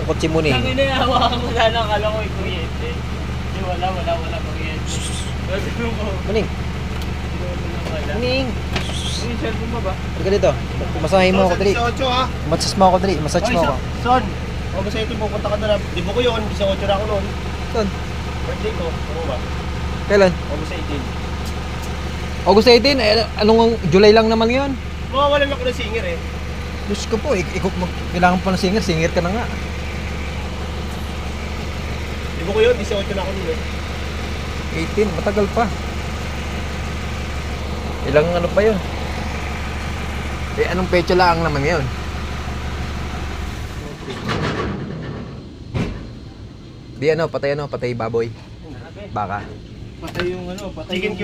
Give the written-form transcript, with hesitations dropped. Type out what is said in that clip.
yung kotse mo ni. Ang inahawakan ko sana akala ko yung kuryente. Di wala kuryente. Sabi ko, Muning, wala. muning. Yung cellphone mo ba? Halika dito. Masahe mo ako, dali. 18 ha? Massage mo ako, dali. Massage mo ako. Son, o sa ito pupunta ka na. Di mo ko yun, 18 na ako noon. Saan? Birthday ko, ano ba? Kailan? O sa 18. August 18? Eh, anong July lang naman yun? Mawawalan ako ng singer eh. Diyos ko po, kailangan pa ng singer. Singer ka na nga. Di mo ko yun, 18 na ako noon eh. 18, matagal pa. Ilang ano pa yun? Eh, anong pecha lang naman yun? Di ano, patay baboy. Baka. Patay yung ano, patay Chicken yung